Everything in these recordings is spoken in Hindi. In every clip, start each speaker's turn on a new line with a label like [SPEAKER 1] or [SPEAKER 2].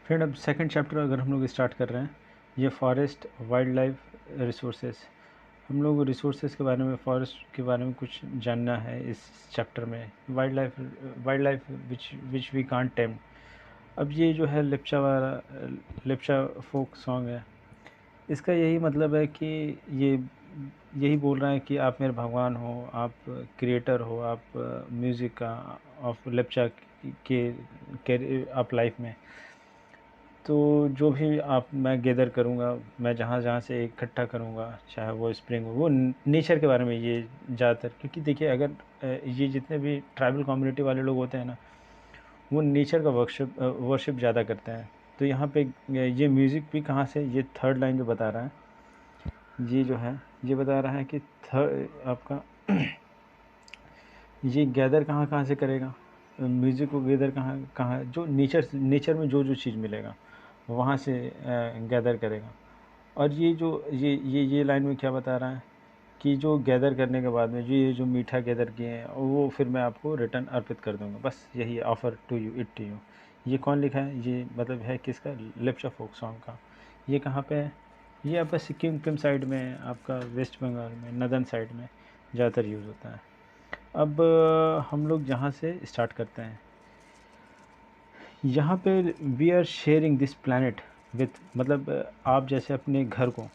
[SPEAKER 1] फ्रेंड, अब सेकंड चैप्टर अगर हम लोग स्टार्ट कर रहे हैं, ये फॉरेस्ट वाइल्ड लाइफ रिसोर्सेज। हम लोग रिसोर्सेज के बारे में, फॉरेस्ट के बारे में कुछ जानना है इस चैप्टर में। Wildlife which we can't tame. अब ये जो है लेप्चा वाला लेप्चा फोक सॉन्ग है, इसका यही मतलब है कि ये यही बोल रहा है कि आप मेरे भगवान हो, आप क्रिएटर हो, आप म्यूज़िक का ऑफ लेप्चा के आप लाइफ में। तो जो भी आप मैं गैदर करूँगा, मैं जहाँ जहाँ से इकट्ठा करूँगा, चाहे वो स्प्रिंग हो, वो नेचर के बारे में ये ज़्यादातर। क्योंकि देखिए, अगर ये जितने भी ट्राइबल कम्युनिटी वाले लोग होते हैं ना, वो नेचर का वर्शिप ज़्यादा करते हैं। तो यहाँ पे ये म्यूज़िक भी कहाँ से, ये थर्ड लाइन जो बता रहा है, ये जो है ये बता रहा है कि आपका ये गैदर कहाँ कहाँ से करेगा, म्यूज़िक को गैदर कहाँ कहाँ, जो नेचर में जो जो चीज़ मिलेगा वहाँ से गैदर करेगा। और ये जो ये लाइन में क्या बता रहा है कि जो गैदर करने के बाद में जो ये जो मीठा गैदर किए हैं, वो फिर मैं आपको रिटर्न अर्पित कर दूंगा। बस यही offer to you, it to you. ये कौन लिखा है? ये मतलब है किसका? लिप्चा फोक सॉन्ग का। ये कहाँ पे है? ये आपका सिक्किम साइड में, आपका वेस्ट बंगाल में, नदन साइड में ज़्यादातर यूज़ होता है। अब हम लोग जहाँ से स्टार्ट करते हैं, यहाँ पे we are sharing this planet with, मतलब आप जैसे अपने घर को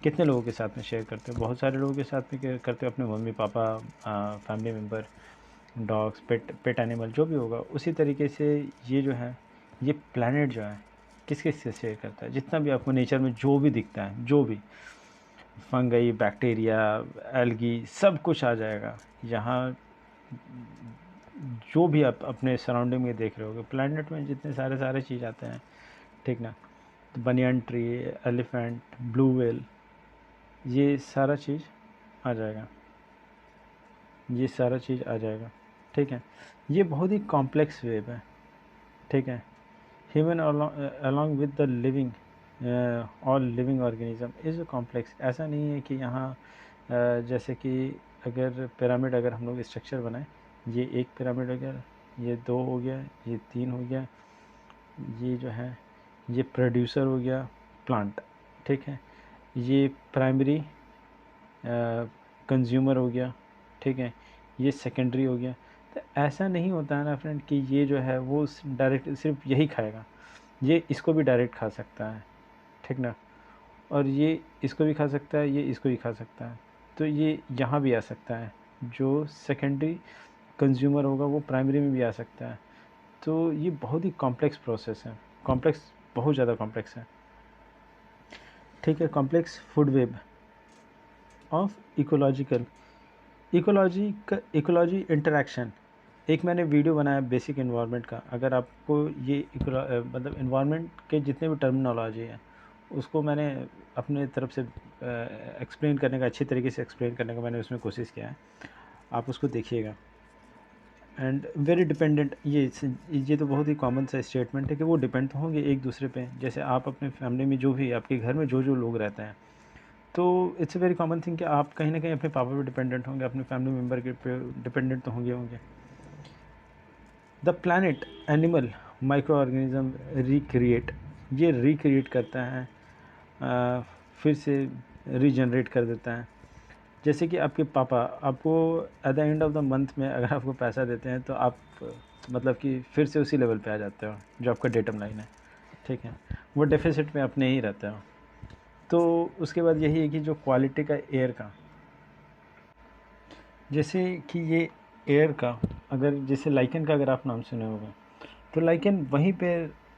[SPEAKER 1] कितने लोगों के साथ में शेयर करते हो? बहुत सारे लोगों के साथ में करते हो, अपने mummy papa, family member, dogs, pet animal जो भी होगा। उसी तरीके से ये जो है, ये प्लानट जो है किस किस से शेयर करता है? जितना भी आपको नेचर में जो भी दिखता है, जो भी फंगई, बैक्टीरिया, एल्गी, सब कुछ आ जाएगा यहाँ। जो भी आप अपने सराउंडिंग में देख रहे होगे, प्लैनेट में जितने सारे सारे चीज़ आते हैं, ठीक ना? तो banyan tree, elephant, blue whale, ये सारा चीज़ आ जाएगा, ये सारा चीज़ आ जाएगा। ठीक है, ये बहुत ही कॉम्प्लेक्स वेब है। ठीक है, human along with the living, all living organism is complex. ऐसा नहीं है कि यहाँ जैसे कि अगर पिरामिड, अगर हम लोग स्ट्रक्चर बनाए, ये एक पिरामिड हो गया, ये दो हो गया, ये तीन हो गया, ये जो है ये प्रोड्यूसर हो गया प्लांट। ठीक है, ये प्राइमरी कंज्यूमर हो गया। ठीक है, ये सेकेंडरी हो गया। तो ऐसा नहीं होता है ना फ्रेंड कि ये जो है वो डायरेक्ट सिर्फ यही खाएगा, ये इसको भी डायरेक्ट खा सकता है। ठीक ना? और ये इसको भी खा सकता है, ये इसको भी खा सकता है। तो ये यहाँ भी आ सकता है, जो सेकेंडरी कंज्यूमर होगा वो प्राइमरी में भी आ सकता है। तो ये बहुत ही कॉम्प्लेक्स प्रोसेस है, कॉम्प्लेक्स, बहुत ज़्यादा कॉम्प्लेक्स है। ठीक है, complex food web of ecology interaction. एक मैंने वीडियो बनाया बेसिक इन्वायरमेंट का। अगर आपको ये मतलब इन्वायरमेंट के जितने भी टर्मिनोलॉजी है, उसको मैंने अपने तरफ से एक्सप्लेन करने का, अच्छी तरीके से एक्सप्लेन करने का मैंने उसमें कोशिश किया है। आप उसको देखिएगा। एंड वेरी डिपेंडेंट, ये तो बहुत ही कॉमन सा स्टेटमेंट है कि वो डिपेंड तो होंगे एक दूसरे पे। जैसे आप अपने फैमिली में, जो भी आपके घर में जो जो लोग रहते हैं, तो it's a very common thing कि आप कहीं ना कहीं अपने पापा पे डिपेंडेंट होंगे, अपने फैमिली मेम्बर के पे डिपेंडेंट तो होंगे। The planet, animal, micro organism recreate, ये रिक्रिएट करता है, फिर से रीजनरेट कर देता है। जैसे कि आपके पापा आपको at the end of the month में अगर आपको पैसा देते हैं, तो आप मतलब कि फिर से उसी लेवल पे आ जाते हो जो आपका डेटम लाइन है। ठीक है, वो डेफिसिट में अपने ही रहते हो। तो उसके बाद यही है कि जो क्वालिटी का एयर का, जैसे कि ये एयर का, अगर जैसे लाइकन का अगर आप नाम सुने होंगे, तो लाइकन वहीं पे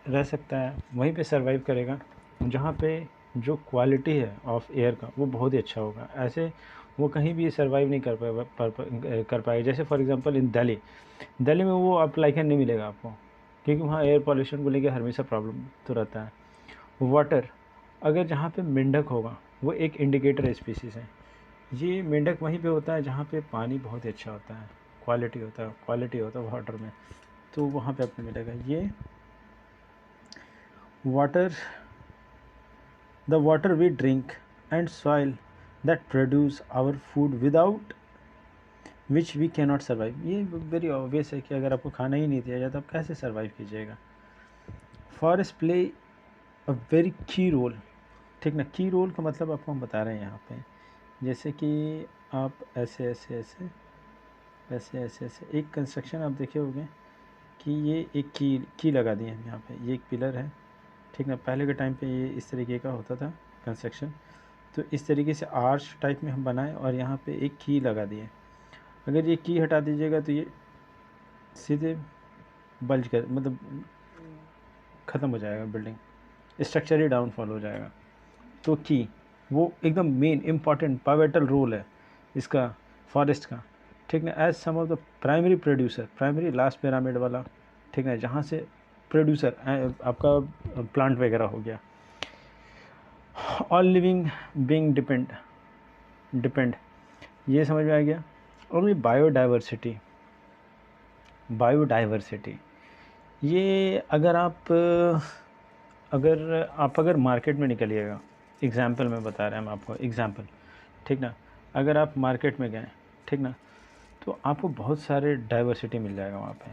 [SPEAKER 1] रह सकता है, वहीं पे सरवाइव करेगा जहाँ पे जो क्वालिटी है ऑफ एयर का वो बहुत ही अच्छा होगा। ऐसे वो कहीं भी सरवाइव नहीं कर पाएगा। जैसे फॉर एग्जांपल इन दिल्ली में वो आप लाइकन नहीं मिलेगा आपको, क्योंकि वहाँ एयर पॉल्यूशन को लेकर हमेशा प्रॉब्लम तो रहता है। वाटर, अगर जहाँ पे मेंढक होगा, वो एक इंडिकेटर स्पीसीज़ है। ये मेंढक वहीं पे होता है जहाँ पे पानी बहुत ही अच्छा होता है, क्वालिटी होता है वाटर में, तो वहाँ पे आपको मिलेगा ये water. The water we drink and soil that produce our food without which we can not survive. ये वेरी ऑब्वियस है कि अगर आपको खाना ही नहीं दिया जाए तो आप कैसे सर्वाइव कीजिएगा। फॉरेस्ट प्ले अ वेरी की रोल, ठीक ना। की रोल का मतलब आपको हम बता रहे हैं यहाँ पे, जैसे कि आप ऐसे ऐसे ऐसे ऐसे ऐसे ऐसे एक कंस्ट्रक्शन आप देखे होंगे कि ये एक की लगा दिए हम यहाँ पे, ये एक पिलर है, ठीक ना। पहले के टाइम पे ये इस तरीके का होता था कंस्ट्रक्शन, तो इस तरीके से आर्च टाइप में हम बनाए और यहाँ पे एक की लगा दिए। अगर ये की हटा दीजिएगा तो ये सीधे बल्ज कर मतलब ख़त्म हो जाएगा, बिल्डिंग स्ट्रक्चर ही डाउनफॉल हो जाएगा। तो की वो एकदम मेन इम्पॉर्टेंट पाइवेटल रोल है इसका, फॉरेस्ट का, ठीक ना। As some of the primary producer, primary last pyramid वाला, ठीक है, जहाँ से प्रोड्यूसर आपका प्लांट वगैरह हो गया। ऑल लिविंग बीइंग डिपेंड ये समझ में आ गया। और ये बायोडाइवर्सिटी ये अगर मार्केट में निकलिएगा, एग्ज़ाम्पल में बता रहे हैं हम आपको एग्ज़ाम्पल, ठीक ना। अगर आप मार्केट में गए, ठीक ना, तो आपको बहुत सारे डाइवर्सिटी मिल जाएगा वहाँ पे।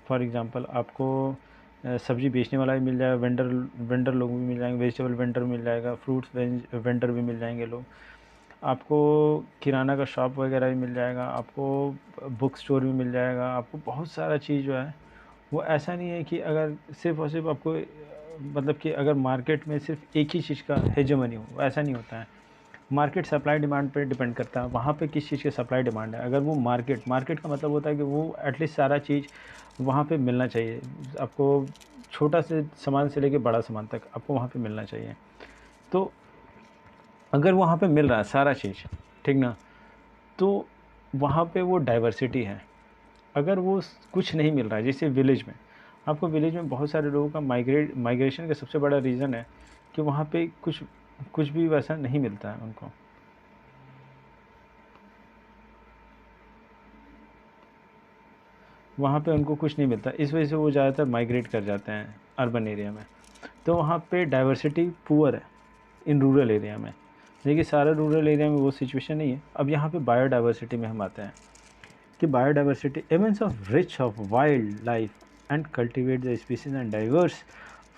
[SPEAKER 1] फॉर एग्ज़ाम्पल आपको सब्ज़ी बेचने वाला भी मिल जाएगा, वेंडर लोग भी मिल जाएंगे, वेजिटेबल वेंडर मिल जाएगा, फ्रूट्स वेंडर भी मिल जाएंगे लोग, आपको किराना का शॉप वगैरह भी मिल जाएगा, आपको बुक स्टोर भी मिल जाएगा, आपको बहुत सारा चीज़ जो है वो ऐसा नहीं है कि अगर सिर्फ़ और सिर्फ आपको मतलब कि अगर मार्केट में सिर्फ एक ही चीज़ का हेजेमनी हो, ऐसा नहीं होता है। मार्केट सप्लाई डिमांड पे डिपेंड करता है, वहाँ पे किस चीज़ की सप्लाई डिमांड है। अगर वो मार्केट का मतलब होता है कि वो एटलीस्ट सारा चीज़ वहाँ पे मिलना चाहिए आपको, छोटा से सामान से लेके बड़ा सामान तक आपको वहाँ पे मिलना चाहिए। तो अगर वहाँ पे मिल रहा है सारा चीज़, ठीक ना, तो वहाँ पे वो डाइवर्सिटी है। अगर वो कुछ नहीं मिल रहा है, जैसे विलेज में, आपको विलेज में बहुत सारे लोगों का माइग्रेशन का सबसे बड़ा रीज़न है कि वहाँ पे कुछ भी वैसा नहीं मिलता है उनको। वहाँ पे उनको कुछ नहीं मिलता, इस वजह से वो ज़्यादातर माइग्रेट कर जाते हैं अर्बन एरिया में। तो वहाँ पे डाइवर्सिटी पुअर है इन रूरल एरिया में, देखिए सारा रूरल एरिया में वो सिचुएशन नहीं है। अब यहाँ पे बायोडाइवर्सिटी में हम आते हैं कि biodiversity immense of rich of wild life and cultivate the species and diverse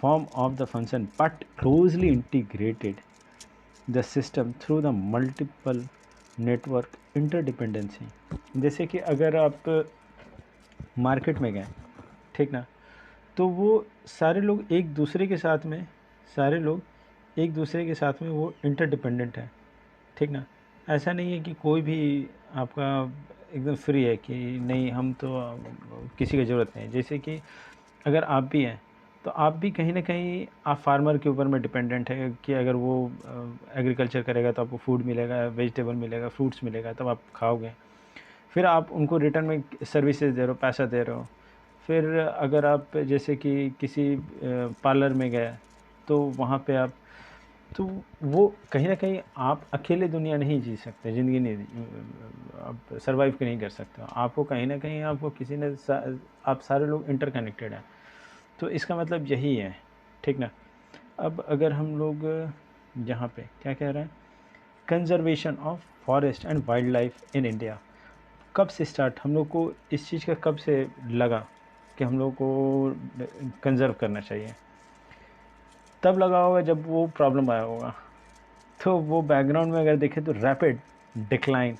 [SPEAKER 1] form of the function but closely integrated the system through the multiple network interdependency. जैसे कि अगर आप मार्केट में गए, ठीक ना, तो वो सारे लोग एक दूसरे के साथ में वो इंटरडिपेंडेंट है, ठीक ना। ऐसा नहीं है कि कोई भी आपका एकदम फ्री है कि नहीं हम तो किसी की ज़रूरत नहीं है। जैसे कि अगर आप भी हैं तो आप भी कहीं ना कहीं आप फार्मर के ऊपर में डिपेंडेंट है कि अगर वो एग्रीकल्चर करेगा तो आपको फूड मिलेगा, वेजिटेबल मिलेगा, फ्रूट्स मिलेगा, तब आप खाओगे। फिर आप उनको रिटर्न में सर्विसेज दे रहे हो, पैसा दे रहे हो। फिर अगर आप जैसे कि किसी पार्लर में गए तो वहाँ पे आप, तो वो कहीं ना कहीं आप अकेले दुनिया नहीं जी सकते, ज़िंदगी नहीं आप सर्वाइव नहीं कर सकते हो। आपको कहीं ना कहीं आपको किसी ने आप सारे लोग इंटरकनेक्टेड हैं। तो इसका मतलब यही है, ठीक ना। अब अगर हम लोग यहाँ पे क्या कह रहे हैं, conservation of forest and wild life in India, कब से स्टार्ट हम लोग को इस चीज़ का कब से लगा कि हम लोग को कंज़र्व करना चाहिए? तब लगा होगा जब वो प्रॉब्लम आया होगा। तो वो बैकग्राउंड में अगर देखें तो rapid decline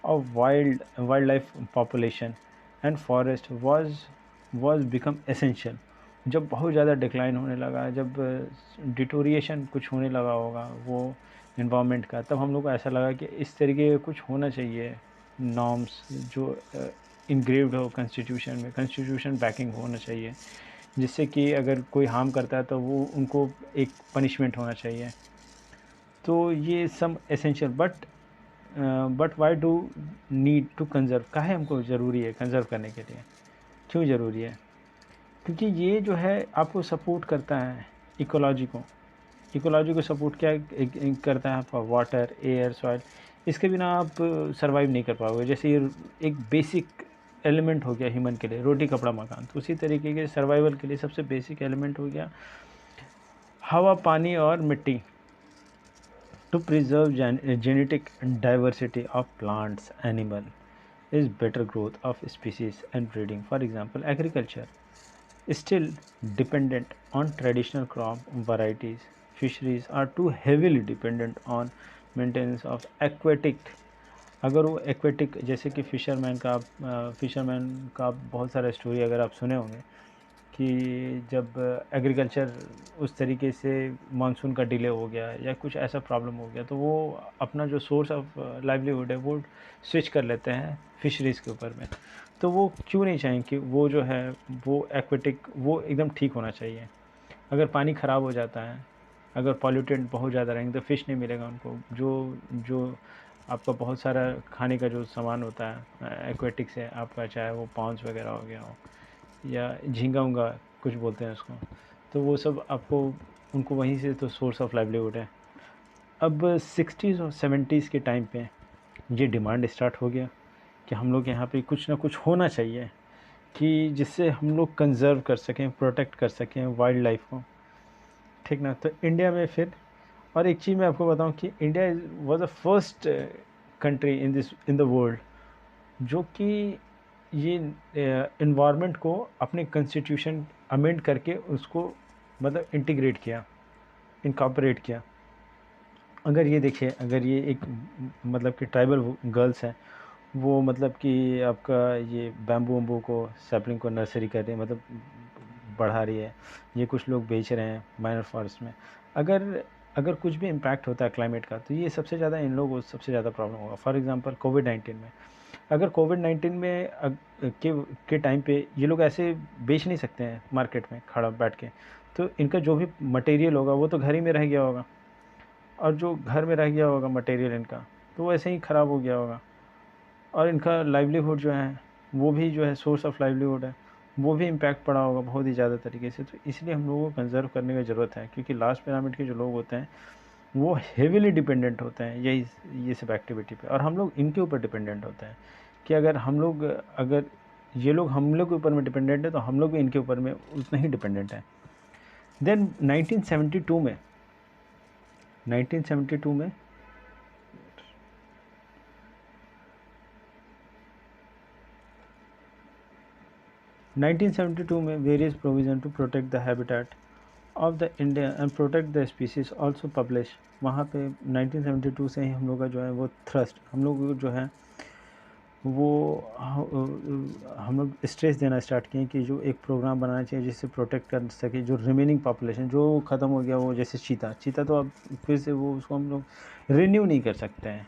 [SPEAKER 1] of wild life population and forest was become essential. जब बहुत ज़्यादा डिक्लाइन होने लगा, जब डिटोरिएशन कुछ होने लगा होगा वो इन्वामेंट का, तब हम लोग को ऐसा लगा कि इस तरीके का कुछ होना चाहिए नॉर्म्स जो इनग्रेव्ड हो कॉन्स्टिट्यूशन में, कॉन्स्टिट्यूशन बैकिंग होना चाहिए, जिससे कि अगर कोई हार्म करता है तो वो उनको एक पनिशमेंट होना चाहिए। तो ये some essential but why do need to conserve, काहे हमको ज़रूरी है कंज़र्व करने के लिए, क्यों ज़रूरी है? क्योंकि ये जो है आपको सपोर्ट करता है इकोलॉजी को सपोर्ट क्या करता है आपका, वाटर, एयर, सॉइल। इसके बिना आप सर्वाइव नहीं कर पाओगे। जैसे ये एक बेसिक एलिमेंट हो गया ह्यूमन के लिए, रोटी कपड़ा मकान, तो उसी तरीके के सर्वाइवल के लिए सबसे बेसिक एलिमेंट हो गया हवा, पानी और मिट्टी। To preserve genetic diversity of plants, animal is better growth of species and breeding. For example, agriculture. still dependent on traditional crop varieties. Fisheries are too heavily dependent on maintenance of aquatic. अगर वो एक्वेटिक, जैसे कि फ़िशरमैन का आप बहुत सारा स्टोरी अगर आप सुने होंगे कि जब एग्रीकल्चर उस तरीके से मानसून का डिले हो गया या कुछ ऐसा प्रॉब्लम हो गया, तो वो अपना जो सोर्स ऑफ लाइवलीहुड है वो स्विच कर लेते हैं फिशरीज़ के ऊपर में। तो वो क्यों नहीं चाहें कि वो जो है वो एक्वेटिक वो एकदम ठीक होना चाहिए। अगर पानी ख़राब हो जाता है, अगर पॉल्यूटेंट बहुत ज़्यादा रहेंगे तो फ़िश नहीं मिलेगा उनको। जो जो आपका बहुत सारा खाने का जो सामान होता है एक्वेटिक से आपका, चाहे वो पॉन्स वगैरह हो गया हो या झींगा-उंगा कुछ बोलते हैं उसको, तो वो सब आपको उनको वहीं से तो सोर्स ऑफ लाइवलीहुड है। अब 60s और 70s के टाइम पे ये डिमांड स्टार्ट हो गया कि हम लोग यहाँ पे कुछ ना कुछ होना चाहिए कि जिससे हम लोग कंज़र्व कर सकें, प्रोटेक्ट कर सकें वाइल्ड लाइफ को, ठीक ना। तो इंडिया में फिर, और एक चीज़ मैं आपको बताऊं कि India was the first country in the world जो कि ये इन्वायरमेंट को अपने कॉन्स्टिट्यूशन अमेंड करके उसको मतलब इंटीग्रेट किया, इनकॉर्पोरेट किया। अगर ये देखिए, अगर ये एक मतलब कि ट्राइबल गर्ल्स हैं, वो मतलब कि आपका ये बैम्बू वम्बू को, सैपलिंग को नर्सरी कर रही है, मतलब बढ़ा रही है, ये कुछ लोग बेच रहे हैं माइनर फॉरेस्ट में। अगर अगर कुछ भी इम्पैक्ट होता है क्लाइमेट का, तो ये सबसे ज़्यादा इन लोगों को सबसे ज़्यादा प्रॉब्लम होगा। फॉर एग्जांपल कोविड-19 में, अगर कोविड-19 में के टाइम पे ये लोग ऐसे बेच नहीं सकते हैं मार्केट में खड़ा बैठ के, तो इनका जो भी मटेरियल होगा वो तो घर ही में रह गया होगा, और जो घर में रह गया होगा मटेरियल इनका, तो वो ऐसे ही ख़राब हो गया होगा, और इनका लाइवलीहुड जो है वो भी जो है सोर्स ऑफ लाइवलीहुड है, वो भी इम्पैक्ट पड़ा होगा बहुत ही ज़्यादा तरीके से। तो इसलिए हम लोगों को कंजर्व करने की ज़रूरत है, क्योंकि लास्ट पिरामिड के जो लोग होते हैं वो हेविली डिपेंडेंट होते हैं ये सब एक्टिविटी पे, और हम लोग इनके ऊपर डिपेंडेंट होते हैं कि अगर ये लोग हम लोग के ऊपर में डिपेंडेंट है, तो हम लोग भी इनके ऊपर में उतना ही डिपेंडेंट है। देन 1972 में 1972 में 1972 में various provision to protect the habitat of the India and protect the species also publish. वहाँ पे 1972 से ही हम लोग का जो है वो थ्रस्ट, हम लोग जो है वो हम लोग स्ट्रेस देना स्टार्ट किए कि जो एक प्रोग्राम बनाना चाहिए जिससे प्रोटेक्ट कर सके जो रिमेनिंग पॉपुलेशन जो ख़त्म हो गया, वो जैसे चीता तो अब फिर से वो उसको हम लोग रिन्यू नहीं कर सकते हैं,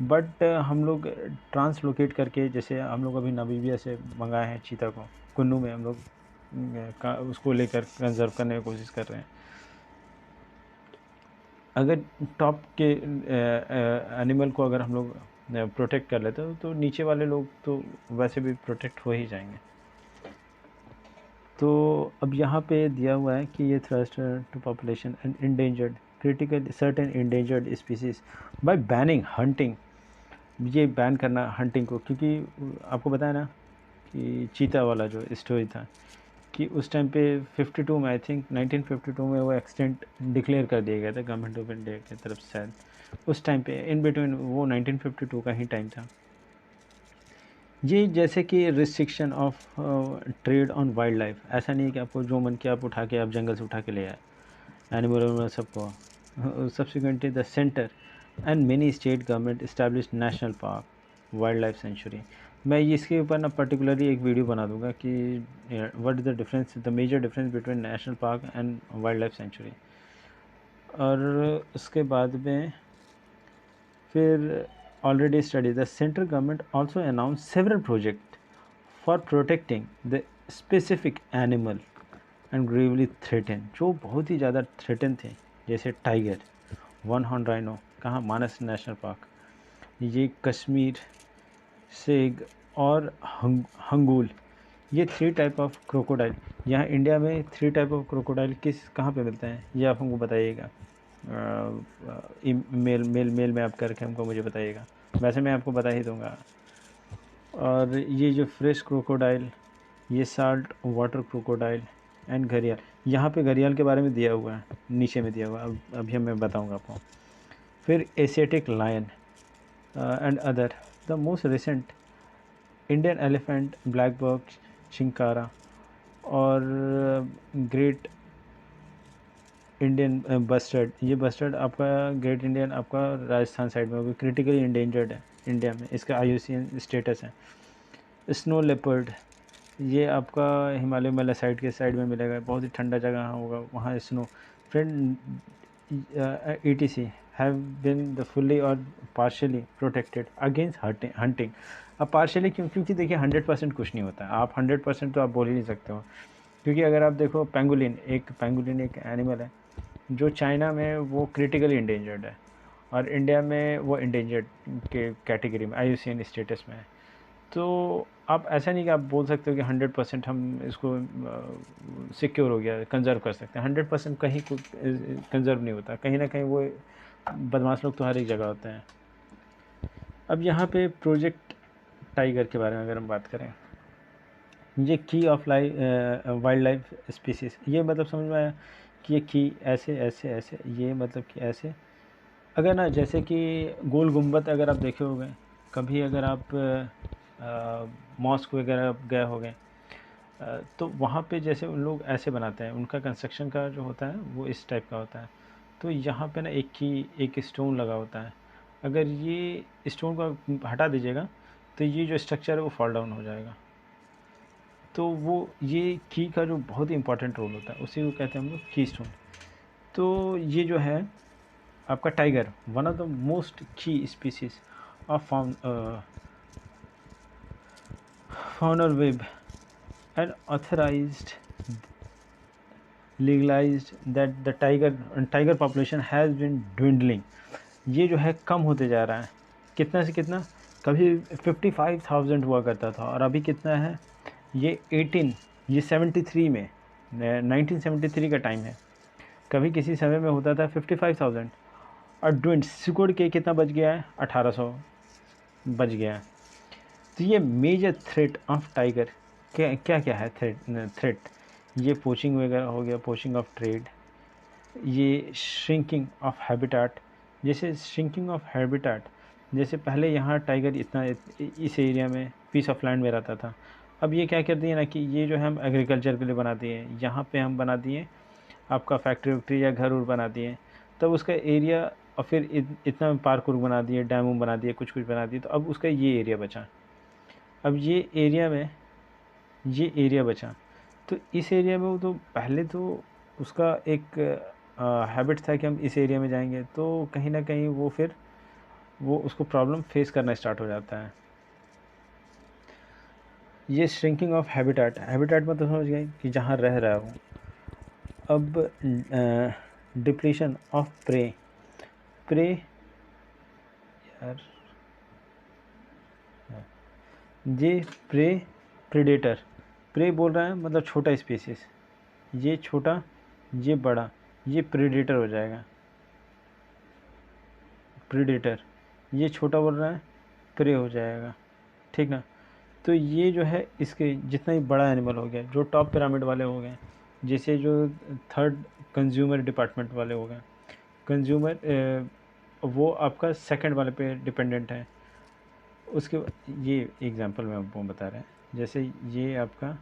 [SPEAKER 1] बट हम लोग ट्रांसलोकेट करके, जैसे हम लोग अभी नामीबिया से मंगाए हैं चीता को, कुन्नू में हम लोग उसको लेकर कंजर्व करने की कोशिश कर रहे हैं। अगर टॉप के एनिमल को अगर हम लोग प्रोटेक्ट कर लेते हो, तो नीचे वाले लोग तो वैसे भी प्रोटेक्ट हो ही जाएंगे। तो अब यहाँ पे दिया हुआ है कि ये thrust to population and endangered critical certain endangered species by banning hunting. ये बैन करना हंटिंग को, क्योंकि आपको बताया ना कि चीता वाला जो स्टोरी था कि उस टाइम पे 52 में, आई थिंक 1952 में वो एक्सटेंट डिक्लेयर कर दिया गया था गवर्नमेंट ऑफ इंडिया की तरफ से शायद। उस टाइम पे इन बिटवीन वो 1952 का ही टाइम था। ये जैसे कि restriction of trade on wild life, ऐसा नहीं है कि आपको जो मन किया आप उठा के आप जंगल से उठा के ले आए एनिमल सबको। Subsequently the centre and many state government establish national park wild life sanctuary. मैं इसके ऊपर ना पर्टिकुलरली एक वीडियो बना दूंगा कि what is the difference, the major difference between national park and wild life sanctuary. और उसके बाद में फिर already studied, the central government also announced several projects for protecting the specific animal and gravely threatened, जो बहुत ही ज़्यादा थ्रेटन थे, जैसे टाइगर, वन हॉर्न राइनो, कहाँ, मानस नेशनल पार्क, ये कश्मीर सेग और हंगूल, ये 3 टाइप ऑफ क्रोकोडाइल। यहाँ इंडिया में 3 टाइप ऑफ क्रोकोडाइल किस कहाँ पे मिलते हैं ये आप हमको बताइएगा, मेल में आप करके हमको मुझे बताइएगा, वैसे मैं आपको बता ही दूंगा। और ये जो फ्रेश क्रोकोडाइल, ये साल्ट वाटर क्रोकोडाइल एंड घड़ियाल, यहाँ पे घड़ियाल के बारे में दिया हुआ है, नीचे में दिया हुआ है, अभी मैं बताऊंगा आपको। फिर Asiatic lion and other, the most recent Indian elephant, blackbuck, chinkara, और ग्रेट इंडियन बस्टर्ड, ये बस्टर्ड आपका ग्रेट इंडियन आपका राजस्थान साइड में होगा, क्रिटिकली इंडेंजर्ड है इंडिया में, इसका IUCN स्टेटस है। स्नो लेपर्ड, ये आपका हिमालय मला साइड के साइड में मिलेगा, बहुत ही ठंडा जगह होगा वहाँ snow. Friend ETC have been the fully और पार्शियली प्रोटेक्टेड अगेंस्ट हंटिंग। अब पार्शियली क्यों? क्योंकि देखिए 100% कुछ नहीं होता है, आप 100% तो आप बोल ही नहीं सकते हो, क्योंकि अगर आप देखो पेंगुलिन एक एनिमल है जो चाइना में वो क्रिटिकली इंडेंजर्ड है, और इंडिया में वो इंडेंजर्ड के कैटेगरी में IUCN स्टेटस में है। तो आप ऐसा नहीं कि आप बोल सकते हो कि 100% हम इसको सिक्योर हो गया, कंजर्व कर सकते हैं। 100% कहीं कंजर्व नहीं होता, कहीं ना कहीं वो बदमाश लोग तो हर एक जगह होते हैं। अब यहाँ पे प्रोजेक्ट टाइगर के बारे में अगर हम बात करें, ये की ऑफ वाइल्ड लाइफ स्पीसीज, ये मतलब समझ में आया कि ये की ऐसे ऐसे ऐसे, ये मतलब कि ऐसे अगर ना, जैसे कि गोल गुम्बद अगर आप देखे होंगे कभी, अगर आप मॉस्क वगैरह गए होंगे तो वहाँ पे जैसे उन लोग ऐसे बनाते हैं, उनका कंस्ट्रक्शन का जो होता है वो इस टाइप का होता है। तो यहाँ पे ना एक स्टोन लगा होता है, अगर ये स्टोन को हटा दीजिएगा तो ये जो स्ट्रक्चर है वो फॉल डाउन हो जाएगा। तो वो ये की का जो बहुत ही इंपॉर्टेंट रोल होता है उसी को कहते हैं हम लोग की स्टोन। तो ये जो है आपका tiger, one of the most key species of fauna web and authorized legalized that the tiger population has been dwindling। ये जो है कम होते जा रहा है, कितना से कितना, कभी 55,000 हुआ करता था और अभी कितना है, ये 73 में 1973 का टाइम है, कभी किसी समय में होता था 55,000 और ड्विंड सिकुड़ के कितना बच गया है, 1800 बच गया है। तो ये मेजर थ्रेट ऑफ टाइगर क्या क्या है थ्रेट, ये पोचिंग वगैरह हो गया, पोचिंग ऑफ ट्रेड, ये श्रिंकिंग ऑफ हैबिटाट। जैसे श्रिंकिंग ऑफ हैबिटाट, जैसे पहले यहाँ टाइगर इतना इस एरिया में पीस ऑफ लैंड में रहता था, अब ये क्या कर दिए ना कि ये जो है हम एग्रीकल्चर के लिए बना दिए, यहाँ पे हम बना दिए आपका फैक्ट्री वैक्ट्री या घर उर बना दिए, तब उसका एरिया, और फिर इतना पार्क उर्क बना दिए, डैम बना दिए, कुछ कुछ बना दिए, तो अब उसका ये एरिया बचा। अब ये एरिया बचा, तो इस एरिया में वो तो पहले तो उसका एक हैबिट था कि हम इस एरिया में जाएंगे, तो कहीं ना कहीं वो फिर वो उसको प्रॉब्लम फेस करना स्टार्ट हो जाता है। ये श्रिंकिंग ऑफ हैबिटाट मतलब समझ गए कि जहाँ रह रहा हूँ। अब डिप्लीशन ऑफ प्रे यार, ये प्रेडेटर, प्रे बोल रहा है मतलब छोटा स्पीसीज, ये छोटा ये बड़ा, ये प्रेडेटर हो जाएगा, प्रेडेटर, ये छोटा बोल रहा है प्रे हो जाएगा, ठीक ना। तो ये जो है इसके जितना ही बड़ा एनिमल हो गया, जो टॉप पिरामिड वाले हो गए, जैसे जो थर्ड कंज्यूमर डिपार्टमेंट वाले हो गए, कंज्यूमर वो आपका सेकंड वाले पे डिपेंडेंट है। उसके ये एग्जांपल में आपको बता रहे हैं, जैसे ये आपका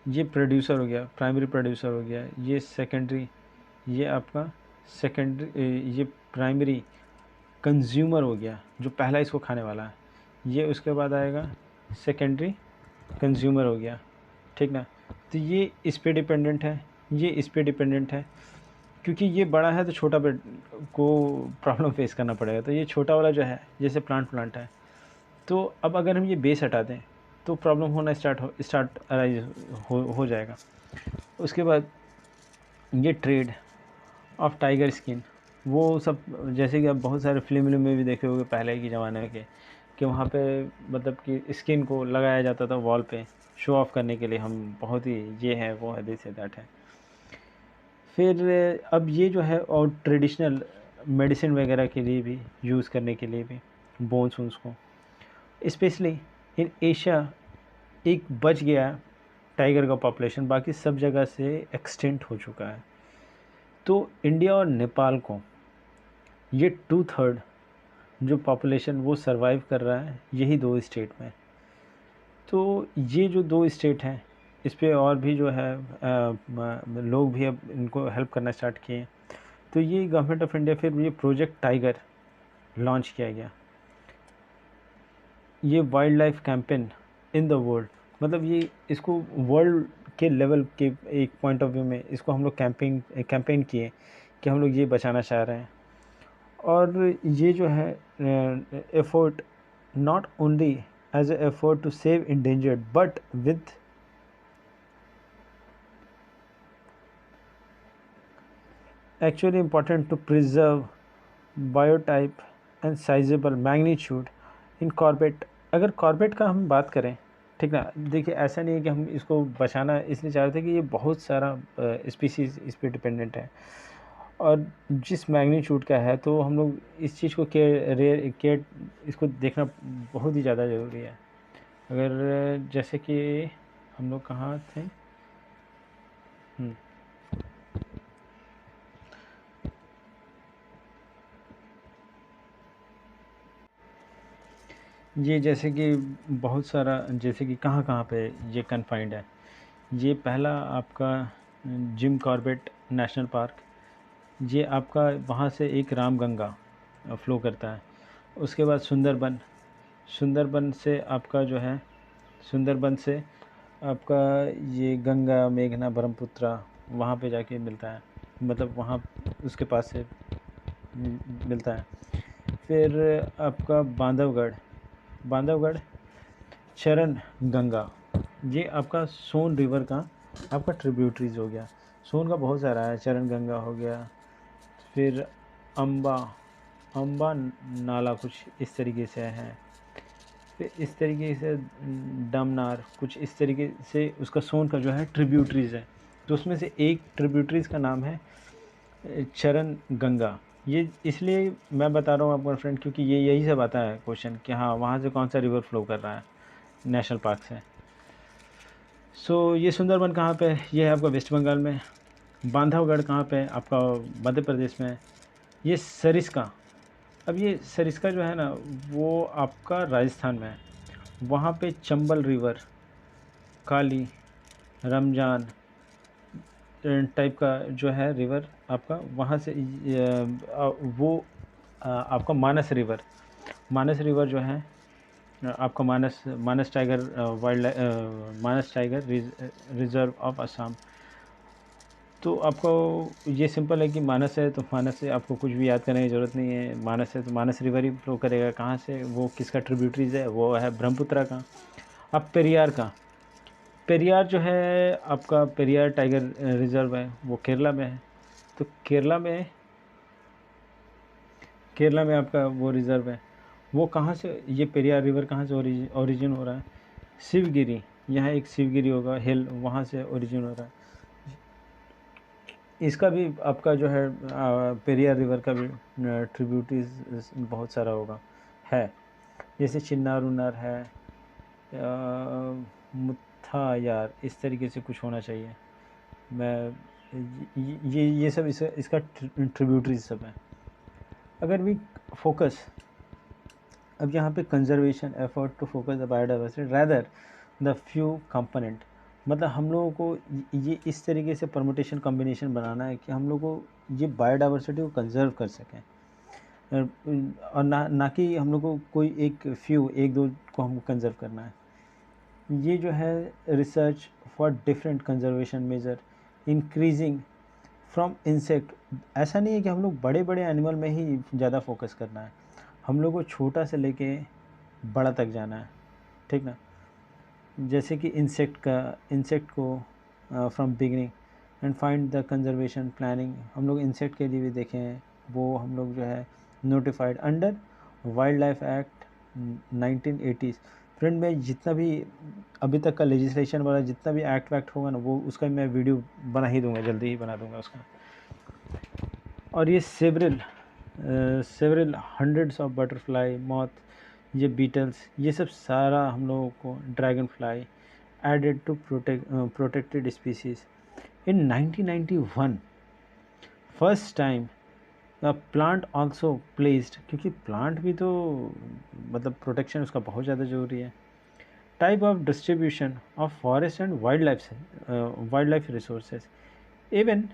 [SPEAKER 1] ये प्रोड्यूसर हो गया, प्राइमरी प्रोड्यूसर हो गया, ये सेकेंडरी, ये आपका सेकेंडरी, ये प्राइमरी कंज्यूमर हो गया जो पहला इसको खाने वाला है, ये उसके बाद आएगा सेकेंडरी कंज्यूमर हो गया, ठीक ना। तो ये इस पे डिपेंडेंट है, ये इस पे डिपेंडेंट है, क्योंकि ये बड़ा है तो छोटा पे को प्रॉब्लम फेस करना पड़ेगा। तो ये छोटा वाला जो है जैसे प्लांट है, तो अब अगर हम ये बेस हटा दें तो प्रॉब्लम होना स्टार्ट अराइज हो जाएगा। उसके बाद ये ट्रेड ऑफ टाइगर स्किन, वो सब जैसे कि आप बहुत सारे फिल्म में भी देखे होंगे पहले के ज़माने के, कि वहाँ पे मतलब कि स्किन को लगाया जाता था वॉल पे शो ऑफ करने के लिए, हम बहुत ही ये है वो है दिस है दैट है। फिर अब ये जो है और ट्रेडिशनल मेडिसिन वगैरह के लिए भी यूज़ करने के लिए भी बोन्स वोन्स को, स्पेशली इन एशिया एक बच गया टाइगर का पॉपुलेशन, बाकी सब जगह से एक्सटेंट हो चुका है। तो इंडिया और नेपाल को ये 2/3 जो पॉपुलेशन वो सरवाइव कर रहा है यही दो स्टेट में। तो ये जो 2 स्टेट हैं, इस पे और भी जो है लोग भी अब इनको हेल्प करना स्टार्ट किए हैं। तो ये गवर्नमेंट ऑफ इंडिया फिर ये प्रोजेक्ट टाइगर लॉन्च किया गया। ये wild life campaign in the world, मतलब ये इसको वर्ल्ड के लेवल के एक पॉइंट ऑफ व्यू में इसको हम लोग कैंपेन किए कि हम लोग ये बचाना चाह रहे हैं। और ये जो है effort not only as a effort to save endangered but with actually important to preserve biotype and sizable magnitude in Corbett. अगर कॉर्बेट का हम बात करें, ठीक ना, देखिए ऐसा नहीं है कि हम इसको बचाना इसलिए चाह रहे थे कि ये बहुत सारा स्पीसीज़ इस पे डिपेंडेंट है और जिस मैग्नीट्यूड का है, तो हम लोग इस चीज़ को केयर इसको देखना बहुत ही ज़्यादा ज़रूरी है। अगर जैसे कि हम लोग कहाँ थे, ये जैसे कि बहुत सारा, जैसे कि कहाँ कहाँ पे ये कन्फाइंड है। ये पहला आपका जिम कॉर्बेट नेशनल पार्क, ये आपका वहाँ से एक रामगंगा फ़्लो करता है। उसके बाद सुंदरबन, सुंदरबन से आपका जो है, सुंदरबन से आपका ये गंगा मेघना ब्रह्मपुत्रा वहाँ पे जाके मिलता है, मतलब वहाँ उसके पास से मिलता है। फिर आपका बांधवगढ़, बांधवगढ़ चरण गंगा, ये आपका सोन रिवर का आपका ट्रिब्यूटरीज हो गया। सोन का बहुत सारा है, चरण गंगा हो गया। फिर अम्बा, अम्बा नाला कुछ इस तरीके से है। फिर इस तरीके से डमनार कुछ इस तरीके से उसका सोन का जो है ट्रिब्यूटरीज है। तो उसमें से एक ट्रिब्यूटरीज का नाम है चरण गंगा। ये इसलिए मैं बता रहा हूँ आपका फ्रेंड, क्योंकि ये यही सब आता है क्वेश्चन कि हाँ वहाँ से कौन सा रिवर फ्लो कर रहा है नेशनल पार्क से। सो ये सुंदरबन कहाँ पे है? ये है आपका वेस्ट बंगाल में। बांधवगढ़ कहाँ पे है? आपका मध्य प्रदेश में। ये सरिस्का, अब ये सरिस्का जो है ना वो आपका राजस्थान में है। वहाँ पे चंबल रिवर, काली, रमजान टाइप का जो है रिवर आपका, वहाँ से वो आपका मानस रिवर, मानस रिवर जो है आपका Manas, Manas tiger Manas tiger reserve of Assam. तो आपको ये सिंपल है कि मानस है तो मानस से आपको कुछ भी याद करने की ज़रूरत नहीं है। मानस है तो मानस रिवर ही फ्लो करेगा। कहाँ से? वो किसका ट्रिब्यूटरीज है? वो है ब्रह्मपुत्रा का। अब पेरियार का, पेरियार जो है आपका, पेरियार टाइगर रिजर्व है, वो केरला में है। तो केरला में आपका वो रिज़र्व है। वो कहाँ से, ये पेरियार रिवर कहाँ से ओरिजिन हो रहा है? शिवगिरी, यहाँ एक शिवगिरी होगा हिल, वहाँ से ओरिजिन हो रहा है। इसका भी आपका जो है पेरियार रिवर का भी ट्रिब्यूटरीज बहुत सारा होगा है। जैसे चिन्नार उन्नार है, मुत्था यार, इस तरीके से कुछ होना चाहिए। मैं ये सब इसका ट्रिब्यूटरीज सब है। अगर भी फोकस, अब यहाँ पे conservation effort to focus the biodiversity rather the few component, मतलब हम लोगों को ये इस तरीके से परमुटेशन कॉम्बिनेशन बनाना है कि हम लोग को ये बायोडाइवर्सिटी को कंजर्व कर सकें, और ना कि हम लोग को कोई एक दो को हमको कंजर्व करना है। ये जो है research for different conservation measure increasing from insect, ऐसा नहीं है कि हम लोग बड़े बड़े एनिमल में ही ज़्यादा फोकस करना है, हम लोग को छोटा से लेके बड़ा तक जाना है, ठीक ना। जैसे कि इंसेक्ट को from beginning and find the conservation planning, हम लोग इंसेक्ट के लिए भी देखे हैं। वो हम लोग जो है notified under wild life act 1980। Friend मैं जितना भी अभी तक का लेजिस्लेशन वाला जितना भी एक्ट वैक्ट होगा ना, वो उसका मैं वीडियो बना ही दूंगा, जल्दी ही बना दूंगा उसका। और ये several hundreds of butterfly, moth, ये बीटल्स, ये सब सारा हम लोगों को, dragonfly added to protected species in 1991 first time. Plant also placed, क्योंकि प्लांट भी तो मतलब प्रोटेक्शन उसका बहुत ज़्यादा ज़रूरी है। type of distribution of forest and wildlife resources. Even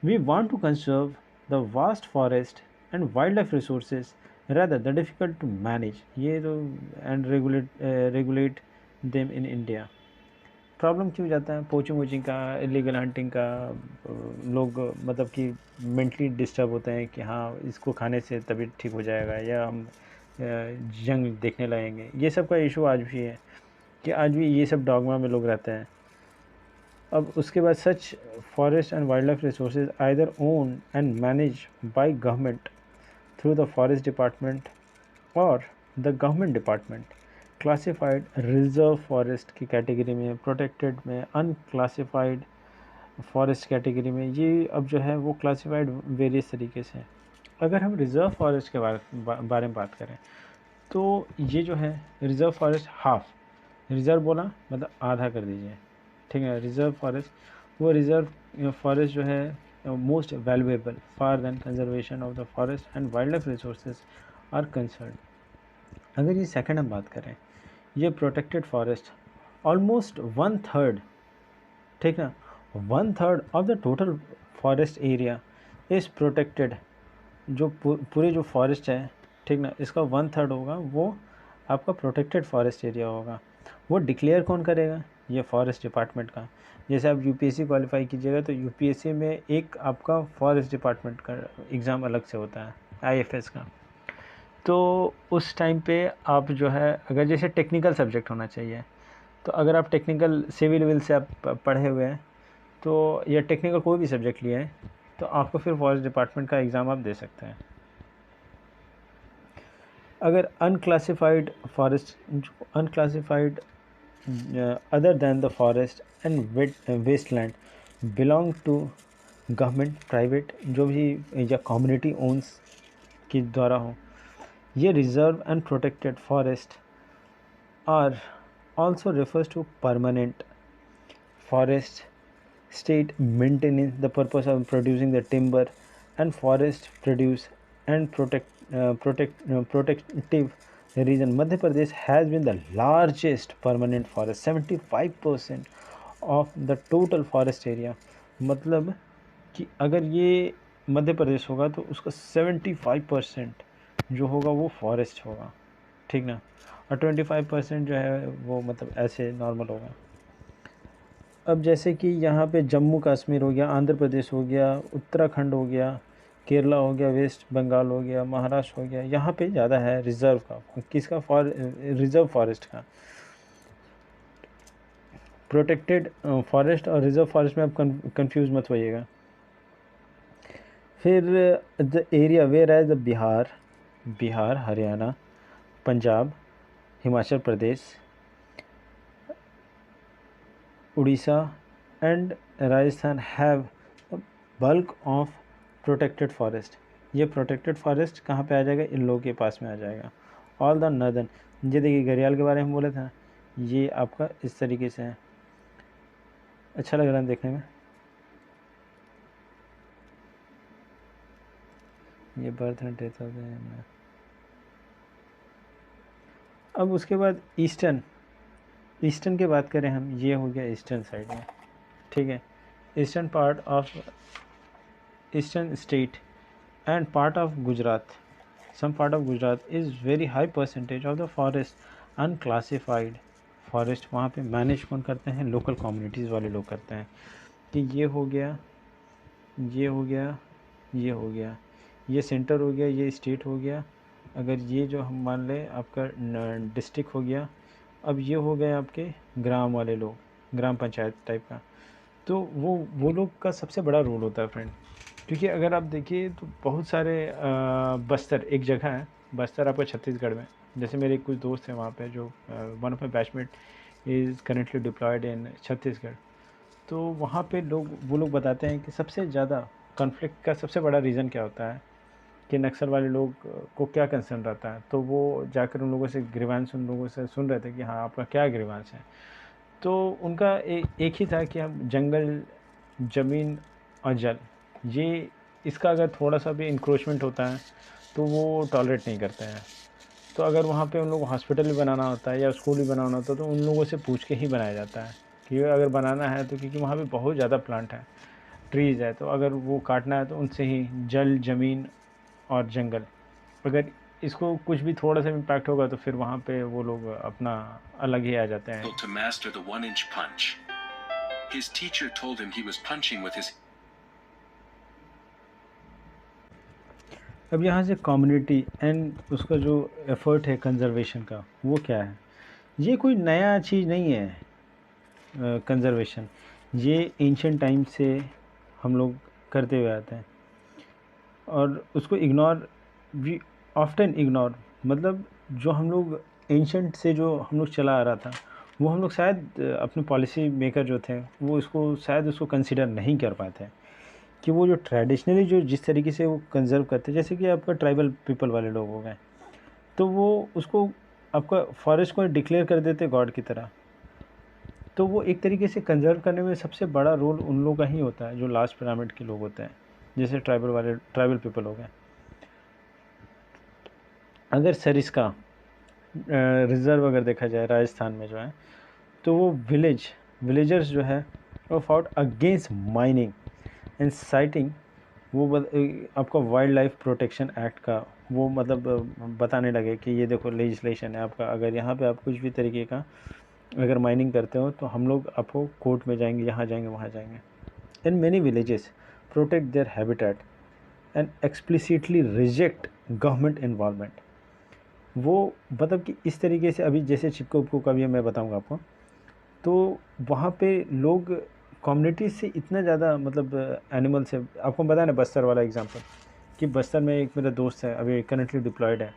[SPEAKER 1] we want to conserve the vast forest and wildlife resources rather the difficult to manage ये तो and regulate them in India. Problem क्यों जाता है पोचिंग वोचिंग का, इलीगल हंटिंग का, लोग मतलब कि मेंटली डिस्टर्ब होते हैं कि हाँ इसको खाने से तबीयत ठीक हो जाएगा या हम जंग देखने लगेंगे। ये सब का इशू आज भी है कि आज भी ये सब डॉगमा में लोग रहते हैं। अब उसके बाद such forest and wild life resources either own and manage by government through the forest department और the government department classified reserve forest की कैटेगरी में, प्रोटेक्टेड में, अनक्लासिफाइड फॉरेस्ट कैटेगरी में। ये अब जो है वो क्लासिफाइड वेरियस तरीके से। अगर हम रिज़र्व फॉरेस्ट के बारे में बात करें तो ये जो है रिज़र्व फॉरेस्ट हाफ, रिज़र्व बोला मतलब आधा कर दीजिए, ठीक है। रिज़र्व फॉरेस्ट वो रिज़र्व फॉरेस्ट जो है most valuable far then conservation of the forest and wild life resources are concern. अगर ये सेकंड हम बात करें, ये प्रोटेक्टेड फॉरेस्ट ऑलमोस्ट 1/3, ठीक ना, 1/3 of the total forest area is protected. जो पूरे जो फॉरेस्ट है, ठीक ना, इसका 1/3 होगा वो आपका प्रोटेक्टेड फॉरेस्ट एरिया होगा। वो डिक्लेयर कौन करेगा? ये फॉरेस्ट डिपार्टमेंट का। जैसे आप यूपीएससी क्वालिफाई कीजिएगा तो यूपीएससी में एक आपका फॉरेस्ट डिपार्टमेंट का एग्ज़ाम अलग से होता है, आईएफएस का। तो उस टाइम पे आप जो है अगर जैसे टेक्निकल सब्जेक्ट होना चाहिए, तो अगर आप टेक्निकल सिविल विल से आप पढ़े हुए हैं तो या टेक्निकल कोई भी सब्जेक्ट लिए हैं तो आपको फिर फॉरेस्ट डिपार्टमेंट का एग्ज़ाम आप दे सकते हैं। अगर unclassified forest, unclassified other than the forest and wasteland belong to government, private जो भी या कम्युनिटी ओन्स के द्वारा हो, ये reserve and protected forest are also refers to permanent forest state maintenance the purpose of producing the timber and forest produce and protective region. Madhya Pradesh has been the largest permanent forest, 75% of the total forest area। मतलब कि अगर ये मध्य प्रदेश होगा तो उसका 75% जो होगा वो फॉरेस्ट होगा, ठीक ना, और 25% जो है वो मतलब ऐसे नॉर्मल होगा। अब जैसे कि यहाँ पे जम्मू कश्मीर हो गया, आंध्र प्रदेश हो गया, उत्तराखंड हो गया, केरला हो गया, वेस्ट बंगाल हो गया, महाराष्ट्र हो गया, यहाँ पे ज़्यादा है रिज़र्व का, किसका, रिज़र्व फॉरेस्ट का। प्रोटेक्टेड फॉरेस्ट और रिज़र्व फॉरेस्ट में आप कंफ्यूज मत होइएगा। फिर the area where as the Bihar, Haryana, Punjab, Himachal Pradesh, Orissa and Rajasthan have bulk of protected forest. ये प्रोटेक्टेड फॉरेस्ट कहाँ पे आ जाएगा? इन लोगों के पास में आ जाएगा। ऑल द नर्दर्न, ये देखिए घड़ियाल के बारे में बोले था, ये आपका इस तरीके से है। अच्छा लग रहा है देखने में। ये बर्थ एंड डेथ होते हैं। अब उसके बाद ईस्टर्न की बात करें हम, ये हो गया ईस्टर्न साइड में, ठीक है। Eastern part of eastern state and part of Gujarat, some part of Gujarat is very high percentage of the forest unclassified forest. वहाँ पे मैनेज कौन करते हैं? लोकल कम्युनिटीज़ वाले लोग करते हैं। कि ये हो गया, ये हो गया, ये हो गया, ये सेंटर हो गया, ये स्टेट हो गया। अगर ये जो हम मान लें आपका डिस्ट्रिक्ट हो गया, अब ये हो गए आपके ग्राम वाले लोग, ग्राम पंचायत टाइप का। तो वो लोग का सबसे बड़ा रोल होता है फ्रेंड, क्योंकि अगर आप देखिए तो बहुत सारे बस्तर एक जगह है, बस्तर आपका छत्तीसगढ़ में। जैसे मेरे कुछ दोस्त हैं वहाँ पे जो one of my batchmate is currently deployed in Chhattisgarh. तो वहाँ पे वो लोग बताते हैं कि सबसे ज़्यादा कॉन्फ्लिक्ट का सबसे बड़ा रीज़न क्या होता है, कि नक्सल वाले लोग को क्या कंसर्न रहता है। तो वो जाकर उन लोगों से ग्रीवांस उन लोगों से सुन रहे थे कि हाँ आपका क्या ग्रीवांस है। तो उनका एक ही था कि हम जंगल, ज़मीन और जल, ये इसका अगर थोड़ा सा भी इंक्रोचमेंट होता है तो वो टॉलरेट नहीं करते हैं। तो अगर वहाँ पे उन लोग हॉस्पिटल भी बनाना होता है या स्कूल भी बनाना होता है तो उन लोगों से पूछ के ही बनाया जाता है कि अगर बनाना है तो, क्योंकि वहाँ पे बहुत ज़्यादा प्लांट है, ट्रीज़ है, तो अगर वो काटना है तो उनसे ही जल, ज़मीन और जंगल, अगर इसको कुछ भी थोड़ा सा इम्पैक्ट होगा तो फिर वहाँ पे वो लोग अपना अलग ही आ जाते हैं।
[SPEAKER 2] To master the 1-inch punch. His teacher told him he was punching with his.
[SPEAKER 1] अब यहाँ से कम्युनिटी एंड उसका जो एफर्ट है कंजर्वेशन का, वो क्या है? ये कोई नया चीज़ नहीं है। कंजर्वेशन ये एंशियंट टाइम से हम लोग करते हुए आते हैं और उसको इग्नोर, वी ऑफ्टन इग्नोर, मतलब जो हम लोग एंशियंट से जो हम लोग चला आ रहा था वो हम लोग शायद अपने पॉलिसी मेकर जो थे वो इसको शायद उसको कंसिडर नहीं कर पाते कि वो जो ट्रेडिशनली जो जिस तरीके से वो कंजर्व करते, जैसे कि आपका ट्राइबल पीपल वाले लोग हो गए, तो वो उसको आपका फॉरेस्ट को डिक्लेयर कर देते गॉड की तरह। तो वो एक तरीके से कंजर्व करने में सबसे बड़ा रोल उन लोगों का ही होता है जो लास्ट पिरामिड के लोग होते हैं, जैसे ट्राइबल पीपल हो गए। अगर सरिस्का रिज़र्व अगर देखा जाए राजस्थान में जो है, तो वो विलेजर्स जो है वो fought against mining and sighting, वो आपका वाइल्ड लाइफ प्रोटेक्शन एक्ट का वो मतलब बताने लगे कि ये देखो लेजिस्लेशन है आपका, अगर यहाँ पे आप कुछ भी तरीके का अगर माइनिंग करते हो तो हम लोग आपको कोर्ट में जाएंगे, यहाँ जाएंगे, वहाँ जाएंगे। In many villages protect their habitat and explicitly reject government involvement. वो मतलब कि इस तरीके से, अभी जैसे चिपको उपको का भी मैं बताऊंगा आपको, तो वहाँ पे लोग कम्युनिटी से इतना ज़्यादा मतलब एनिमल से, आपको बताया ना बस्तर वाला एग्जांपल, कि बस्तर में एक मेरा दोस्त है अभी करंटली डिप्लॉयड है,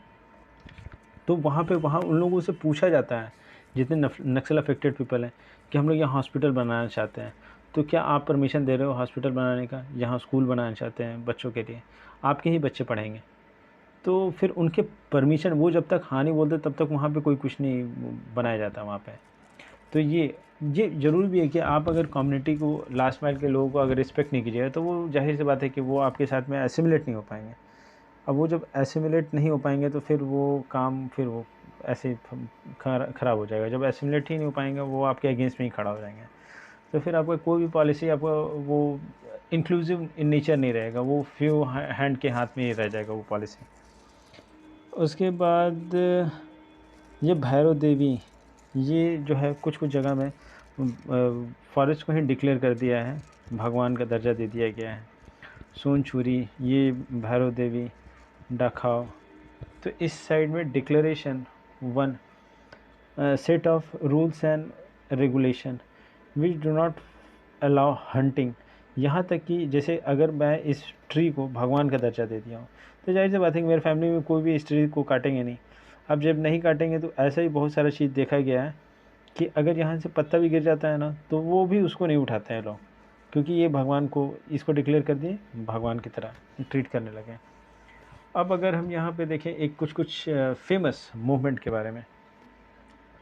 [SPEAKER 1] तो वहाँ उन लोगों से पूछा जाता है जितने नक्सल अफेक्टेड पीपल हैं कि हम लोग यहाँ हॉस्पिटल बनाना चाहते हैं, तो क्या आप परमिशन दे रहे हो हॉस्पिटल बनाने का, यहाँ स्कूल बनाना चाहते हैं बच्चों के लिए, आपके ही बच्चे पढ़ेंगे। तो फिर उनके परमिशन, वो जब तक हाँ नहीं बोलते तब तक वहाँ पे कोई कुछ नहीं बनाया जाता वहाँ पे। तो ये ज़रूरी भी है कि आप अगर कम्युनिटी को, लास्ट माइल के लोगों को अगर रिस्पेक्ट नहीं कीजिएगा तो वो जाहिर सी बात है कि वो आपके साथ में एसिमिलेट नहीं हो पाएंगे। अब वो जब एसिमिलेट नहीं हो पाएंगे तो फिर वो काम फिर वो ऐसे ख़राब हो जाएगा। जब एसिमिलेट ही नहीं हो पाएंगे वो आपके अगेंस्ट में ही खड़ा हो जाएंगे, तो फिर आपका कोई भी पॉलिसी आपका वो इंक्लूसिव इन नेचर नहीं रहेगा, वो फ्यू हैंड के हाथ में ही रह जाएगा वो पॉलिसी। उसके बाद ये भैरव देवी, ये जो है कुछ जगह में फॉरेस्ट को ही डिक्लेयर कर दिया है, भगवान का दर्जा दे दिया गया है। सोनचूरी, ये भैरव देवी, डाखाव, तो इस साइड में declaration 1 set of rules and regulation which do not allow hunting. यहाँ तक कि जैसे अगर मैं इस ट्री को भगवान का दर्जा दे दिया हूँ तो जाहिर सी बात है कि मेरे फैमिली में कोई भी इस ट्री को काटेंगे नहीं। अब जब नहीं काटेंगे तो ऐसा ही बहुत सारा चीज़ देखा गया है कि अगर यहाँ से पत्ता भी गिर जाता है ना तो वो भी उसको नहीं उठाते हैं लोग, क्योंकि ये भगवान को, इसको डिक्लेयर कर दिए भगवान की तरह ट्रीट करने लगे। अब अगर हम यहाँ पे देखें एक कुछ फेमस मूवमेंट के बारे में,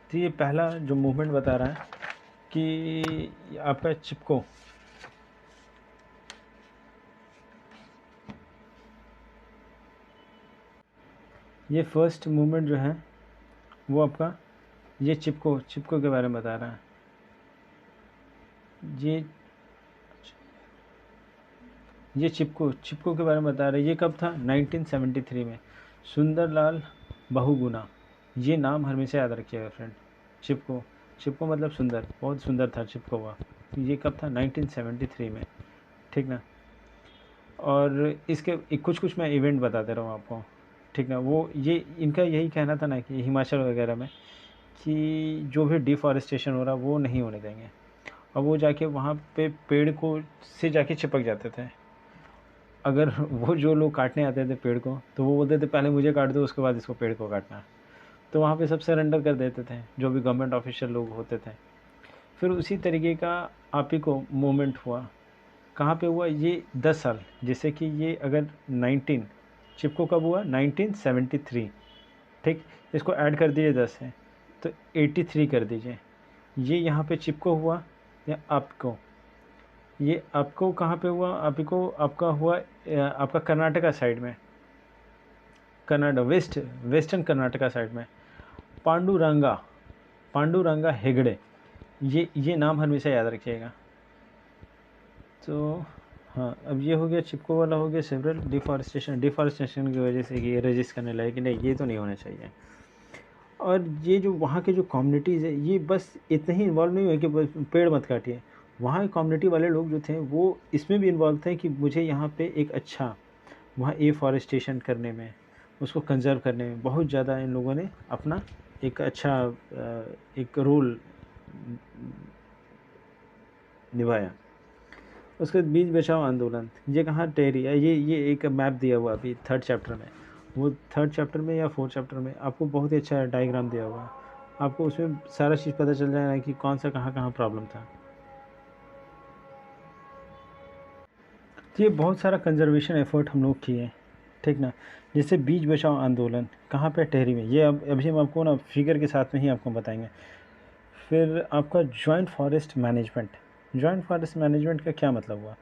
[SPEAKER 1] तो ये पहला जो मूवमेंट बता रहा है कि आपका चिपको, ये फर्स्ट मूवमेंट जो है वो आपका ये चिपको के बारे में बता रहा है। ये चिपको के बारे में बता रहा है। ये कब था? 1973 में। सुंदरलाल बहुगुणा, ये नाम हमेशा याद रखिएगा फ्रेंड। चिपको मतलब सुंदर, बहुत सुंदर था चिपको हुआ। ये कब था? 1973 में, ठीक ना। और इसके कुछ मैं इवेंट बताते रहा हूँ आपको, ठीक ना। वो ये इनका यही कहना था ना कि हिमाचल वगैरह में कि जो भी डिफॉरेस्टेशन हो रहा वो नहीं होने देंगे। और वो जाके वहाँ पे पेड़ को से जाके चिपक जाते थे। अगर वो जो लोग काटने आते थे पेड़ को तो वो बोलते थे पहले मुझे काट दो, उसके बाद इसको पेड़ को काटना। तो वहाँ पे सब सरेंडर कर देते थे जो भी गवर्नमेंट ऑफिशियल लोग होते थे। फिर उसी तरीके का आप ही को मूवमेंट हुआ। कहाँ पे हुआ? ये 10 साल, जैसे कि ये अगर 19 चिपको कब हुआ? 1973, ठीक। इसको ऐड कर दीजिए 10 है तो 83 कर दीजिए। ये यहाँ पे चिपको हुआ या आपको, ये आपको कहाँ पे हुआ? आपको आपका हुआ आपका कर्नाटका साइड में, वेस्टर्न कर्नाटका साइड में। पांडुरंगा हेगड़े, ये नाम हमेशा याद रखिएगा। तो हाँ, अब ये हो गया, चिपको वाला हो गया सेवरल। डिफॉरेस्टेशन की वजह से ये रजिस्ट करने लगे कि नहीं, ये तो नहीं होना चाहिए। और ये जो वहाँ के जो कम्युनिटीज़ है, ये बस इतने ही इन्वॉल्व नहीं हुए कि बस पेड़ मत काटिए। वहाँ के कम्युनिटी वाले लोग जो थे वो इसमें भी इन्वॉल्व थे कि मुझे यहाँ पे एक अच्छा वहाँ एफॉरेस्टेशन करने में, उसको कंजर्व करने में बहुत ज़्यादा इन लोगों ने अपना एक अच्छा एक रोल निभाया। उसके बाद बीच बचाओ आंदोलन, ये कहाँ टेरी है, ये एक मैप दिया हुआ अभी 3rd चैप्टर में। वो 3rd चैप्टर में या 4th चैप्टर में आपको बहुत ही अच्छा डायग्राम दिया हुआ है, आपको उसमें सारा चीज़ पता चल जाएगा कि कौन सा कहाँ प्रॉब्लम था। तो ये बहुत सारा कंजर्वेशन एफर्ट हम लोग किए, ठीक ना। जैसे बीच बचाओ आंदोलन कहाँ पे, टेहरी में। ये अब अभी हम आपको ना फिगर के साथ में ही आपको बताएंगे। फिर आपका जॉइंट फॉरेस्ट मैनेजमेंट का क्या मतलब हुआ,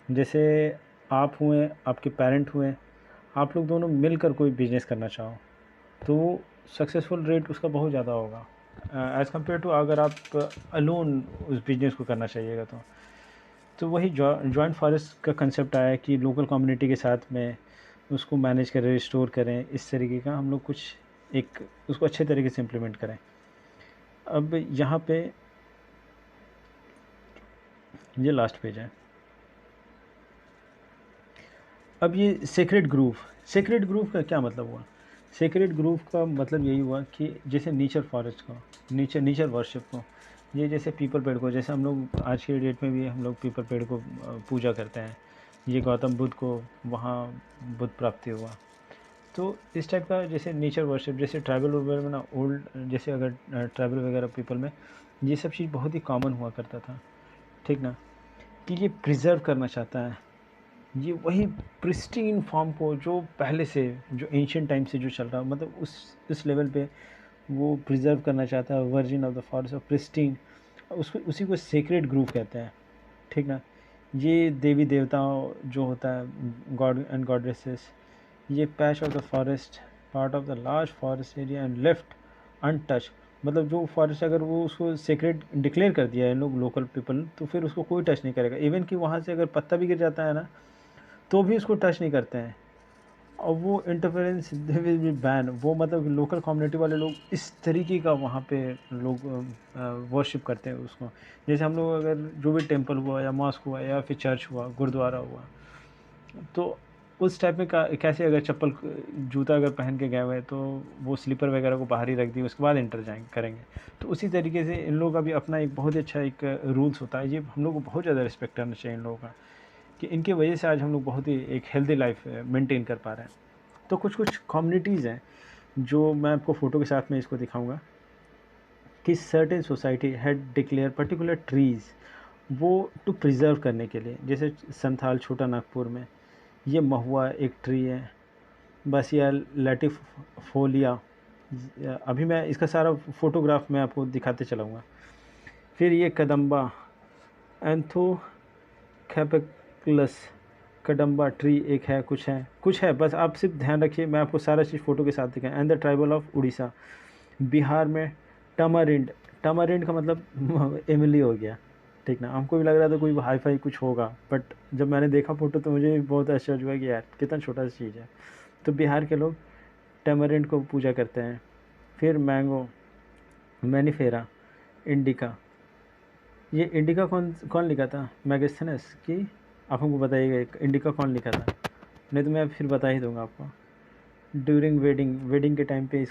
[SPEAKER 1] जैसे आप हुए, आपके पेरेंट हुए, आप लोग दोनों मिलकर कोई बिजनेस करना चाहो तो सक्सेसफुल रेट उसका बहुत ज़्यादा होगा एज़ कम्पेयर टू अगर आप अलोन उस बिज़नेस को करना चाहिएगा। तो वही जॉइंट फॉरेस्ट का कंसेप्ट आया कि लोकल कम्युनिटी के साथ में उसको मैनेज करें, रिस्टोर करें, इस तरीके का हम लोग कुछ एक उसको अच्छे तरीके से इम्प्लीमेंट करें। अब यहाँ पे ये लास्ट पेज है। अब ये सेक्रेड ग्रूव का क्या मतलब हुआ। सेक्रेड ग्रूव का मतलब यही हुआ कि जैसे नेचर फॉरेस्ट को, नेचर वर्शिप को, ये जैसे पीपल पेड़ को, जैसे हम लोग आज के डेट में भी हम लोग पीपल पेड़ को पूजा करते हैं। ये गौतम बुद्ध को वहाँ बुद्ध प्राप्ति हुआ। तो इस टाइप का जैसे नेचर वर्शिप, जैसे ट्राइबल वगैरह में ना ओल्ड, जैसे अगर ट्राइबल वगैरह पीपल में ये सब चीज़ बहुत ही कॉमन हुआ करता था, ठीक ना। कि ये प्रिजर्व करना चाहता है, ये वही प्रिस्टीन फॉर्म को जो पहले से, जो एंशिएंट टाइम से जो चल रहा, मतलब उस लेवल पे वो प्रिजर्व करना चाहता है। Virgin of the forest of pristine, उसको उसी को सेक्रेड ग्रूव कहते हैं, ठीक ना। ये देवी देवताओं जो होता है, गॉड एंड गॉडेसेस, ये patch of the forest, part of the large forest area and left untouch, मतलब जो फॉरेस्ट अगर वो उसको सेक्रेट डिक्लेयर कर दिया है लोग, लोकल पीपल, तो फिर उसको कोई टच नहीं करेगा। इवन कि वहाँ से अगर पत्ता भी गिर जाता है ना तो भी उसको टच नहीं करते हैं। और वो इंटरफेरेंस विल बी बैन, वो मतलब लोकल कम्युनिटी वाले लोग इस तरीके का वहाँ पे लोग वर्शिप करते हैं उसको। जैसे हम लोग अगर जो भी टेंपल हुआ या मॉस्क हुआ या फिर चर्च हुआ, गुरुद्वारा हुआ, तो उस टाइप में कैसे अगर चप्पल जूता अगर पहन के गए हुए तो वो स्लीपर वगैरह को बाहर ही रख दिए, उसके बाद इंटर करेंगे। तो उसी तरीके से इन लोगों का भी अपना एक बहुत ही अच्छा एक रूल्स होता है। ये हम लोग को बहुत ज़्यादा रिस्पेक्ट करना चाहिए इन लोगों का, कि इनकी वजह से आज हम लोग बहुत ही एक हेल्दी लाइफ मेंटेन कर पा रहे हैं। तो कुछ कम्युनिटीज़ हैं जो मैं आपको फ़ोटो के साथ में इसको दिखाऊंगा कि certain society had declare particular trees वो टू प्रिजर्व करने के लिए। जैसे संथाल छोटा नागपुर में ये महुआ एक ट्री है, बसिया लैटिफोलिया, अभी मैं इसका सारा फ़ोटोग्राफ मैं आपको दिखाते चलाऊँगा। फिर ये कदम्बा एंथोकैपिकलस, कदम्बा ट्री एक है, कुछ है, बस आप सिर्फ ध्यान रखिए, मैं आपको सारा चीज़ फ़ोटो के साथ दिखाएं। And the tribal of Orissa, Bihar में टमारिंड का मतलब इमली हो गया, ठीक ना। हमको भी लग रहा था कोई हाई फाई कुछ होगा, बट जब मैंने देखा फ़ोटो तो मुझे बहुत आश्चर्य हुआ कि यार कितना छोटा सा चीज़ है। तो बिहार के लोग टैमरिंड को पूजा करते हैं। फिर मैंगो, मैनीफेरा, इंडिका, ये इंडिका कौन लिखा था, मैगस्थेनस की, आप हमको बताइएगा इंडिका कौन लिखा था, नहीं तो मैं फिर बता ही दूंगा आपको। ड्यूरिंग वेडिंग के टाइम पे